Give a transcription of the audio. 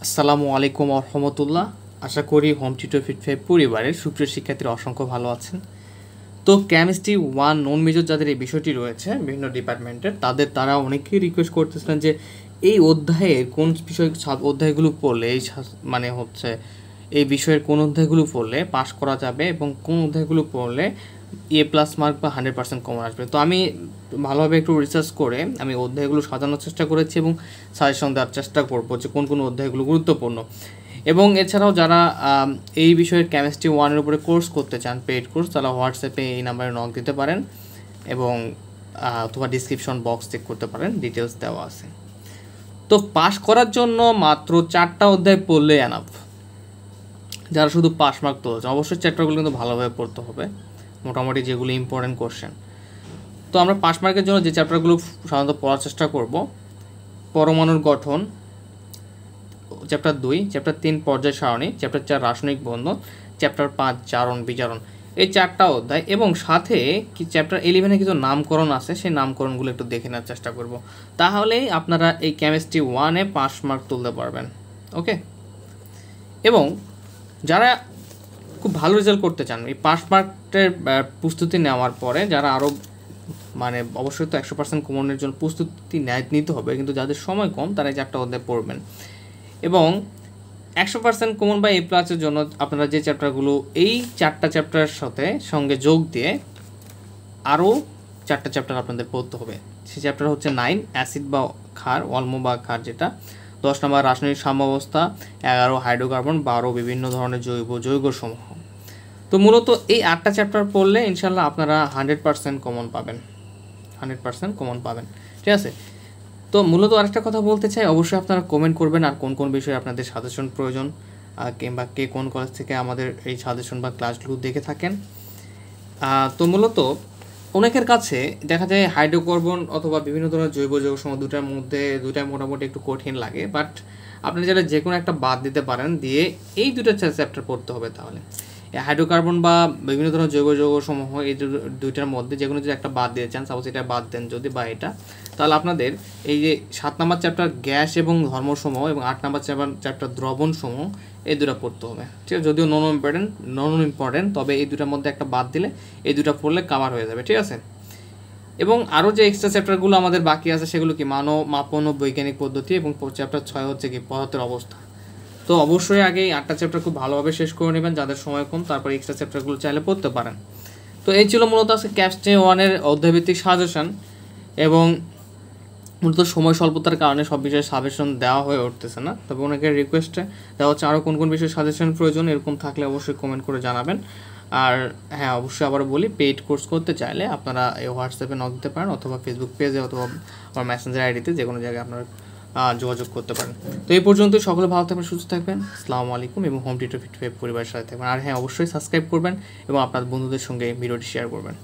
আসসালামু আলাইকুম রহমতুল্লাহ। আশা করি হোম টিউটর ফিট ফাইভ পরিবারের সুপ্রিয় শিক্ষার্থীরা অসংখ্য ভালো আছেন। তো কেমিস্ট্রি ওয়ান নন মেজর যাদের এই বিষয়টি রয়েছে বিভিন্ন ডিপার্টমেন্টের তারা অনেকেই রিকোয়েস্ট করতেছিলেন যে এই অধ্যায়ের কোন বিষয় অধ্যায়গুলো পড়লে এই বিষয়ের কোন অধ্যায়গুলো পড়লে পাশ করা যাবে এবং কোন অধ্যায়গুলো পড়লে A+ মার্ক বা 100% কমন আসবে। তো আমি ভালোভাবে একটু রিসার্চ করে আমি অধ্যায়গুলো সাজানোর চেষ্টা করেছি এবং সাজেশন দেওয়ার চেষ্টা করবো যে কোন কোন অধ্যায়গুলো গুরুত্বপূর্ণ। এবং এছাড়াও যারা এই বিষয়ের কেমিস্ট্রি ওয়ানের উপরে কোর্স করতে চান, পেইড কোর্স, তারা হোয়াটসঅ্যাপে এই নাম্বারে নক দিতে পারেন এবং অথবা ডিসক্রিপশন বক্স চেক করতে পারেন, ডিটেলস দেওয়া আছে। তো পাশ করার জন্য মাত্র 4টা অধ্যায় পড়লে এনাফ। যারা শুধু পাস মার্ক তুলেছে অবশ্যই চ্যাপ্টারগুলো কিন্তু ভালোভাবে পড়তে হবে, মোটামুটি যেগুলো ইম্পর্টেন্ট কোশ্চেন। তো আমরা পাস মার্কের জন্য যে চ্যাপ্টারগুলো সাধারণত পড়ার চেষ্টা করব: পরমাণুর গঠন, চ্যাপ্টার 2, চ্যাপ্টার 3 পর্যায় সারণী, চ্যাপ্টার 4 রাসায়নিক বন্ধন, চ্যাপ্টার 5 জারণ বিজারণ, এই 4টা অধ্যায়। এবং সাথে কি চ্যাপ্টার 11-এ কিছু নামকরণ আছে, সেই নামকরণগুলো একটু দেখে নেওয়ার চেষ্টা করব। তাহলেই আপনারা এই কেমিস্ট্রি ওয়ানে পাস মার্ক তুলতে পারবেন। ওকে। এবং যারা খুব ভালো রেজাল্ট করতে চান, এই পাস মার্কের প্রস্তুতি নেওয়ার পরে যারা আরও অবশ্যই তো 100% কমনের জন্য প্রস্তুতি নিতে হবে, কিন্তু যাদের সময় কম তারা এই 4টা অধ্যায় পড়বেন। এবং 100% কমন বা A+-এর জন্য আপনারা যে চ্যাপ্টারগুলো এই 4টা চ্যাপ্টারের সঙ্গে যোগ দিয়ে আরও 4টা চ্যাপ্টার আপনাদের পড়তে হবে। সেই চ্যাপ্টার হচ্ছে 9 অ্যাসিড বা ক্ষার, অম্ল বা ক্ষার যেটা, 10 নম্বর রাসায়নিক সাম্যাবস্থা, 11 হাইড্রোকার্বন, 12 বিভিন্ন ধরনের যৌগসমূহ। তো মূলত এই 8টা চ্যাপ্টার পড়লে ইনশাল্লাহ আপনারা 100% কমন পাবেন, 100% কমন পাবেন। ঠিক আছে। তো মূলত আরেকটা কথা বলতে চাই, অবশ্যই আপনারা কমেন্ট করবেন আর কোন কোন বিষয়ে আপনাদের সাজেশন প্রয়োজন, কিংবা কে কোন কলেজ থেকে আমাদের এই সাজেশন বা ক্লাসগুলো দেখে থাকেন। তো মূলত অনেকের কাছে দেখা যায় হাইড্রোকার্বন অথবা বিভিন্ন ধরনের জৈব যৌগসমূহ দুটাই মোটামুটি একটু কঠিন লাগে, বাট আপনি যারা যে কোনো একটা বাদ দিতে পারেন, দিয়ে এই দুটো চ্যাপ্টার পড়তে হবে। তাহলে হাইড্রোকার্বন বা বিভিন্ন ধরনের জৈব যৌগসমূহ এই দুইটার মধ্যে যে কোনো যদি একটা বাদ দিয়ে চান, সাপোজ এটা বাদ দেন যদি বা এটা, তাহলে আপনাদের এই যে 7 নম্বর চ্যাপ্টার গ্যাস এবং ধর্মসমূহ এবং 8 নম্বর চ্যাপ্টার দ্রবণসমূহ, এই দুটো পড়তে হবে। ঠিক আছে। যদিও নন ইম্পর্টেন্ট, তবে এই দুটার মধ্যে একটা বাদ দিলে এই দুটো পড়লে কাভার হয়ে যাবে। ঠিক আছে। এবং আরও যে এক্সট্রা চ্যাপ্টারগুলো আমাদের বাকি আছে সেগুলো কি মাপন ও বৈজ্ঞানিক পদ্ধতি, এবং চ্যাপ্টার 6 হচ্ছে কি পদার্থের অবস্থা। তো অবশ্যই আগে এই 8টা চ্যাপ্টার খুব ভালোভাবে শেষ করে নেবেন যাদের সময় কম, তারপর এক্সট্রা চ্যাপ্টারগুলো চাইলে পড়তে পারেন। তো এই ছিল মূলত আজকে কেমিস্ট্রি ওয়ানের অধ্যায়ভিত্তিক সাজেশন। এবং মূলত সময় স্বল্পতার কারণে সব বিষয়ে সাজেশন দেওয়া হয়ে উঠতেছে না, তবে অনেকের রিকোয়েস্টে দেওয়া হচ্ছে আরও কোন কোন বিষয়ে সাজেশন প্রয়োজন, এরকম থাকলে অবশ্যই কমেন্ট করে জানাবেন। আর হ্যাঁ, অবশ্যই আবার বলি, পেইড কোর্স করতে চাইলে আপনারা এই হোয়াটসঅ্যাপে নক দিতে পারেন, অথবা ফেসবুক পেজে, অথবা আমার মেসেঞ্জার আইডিতে যে কোনো জায়গায় আপনারা যোগাযোগ করতে পারেন। তো এই পর্যন্তই। সকলে ভালো থাকবেন, সুস্থ থাকবেন। আসসালামু আলাইকুম। এবং হোম টিউটর ফিট ফাইভ পরিবারের সাথে থাকবেন। আর হ্যাঁ, অবশ্যই সাবস্ক্রাইব করবেন এবং আপনার বন্ধুদের সঙ্গে ভিডিওটি শেয়ার করবেন।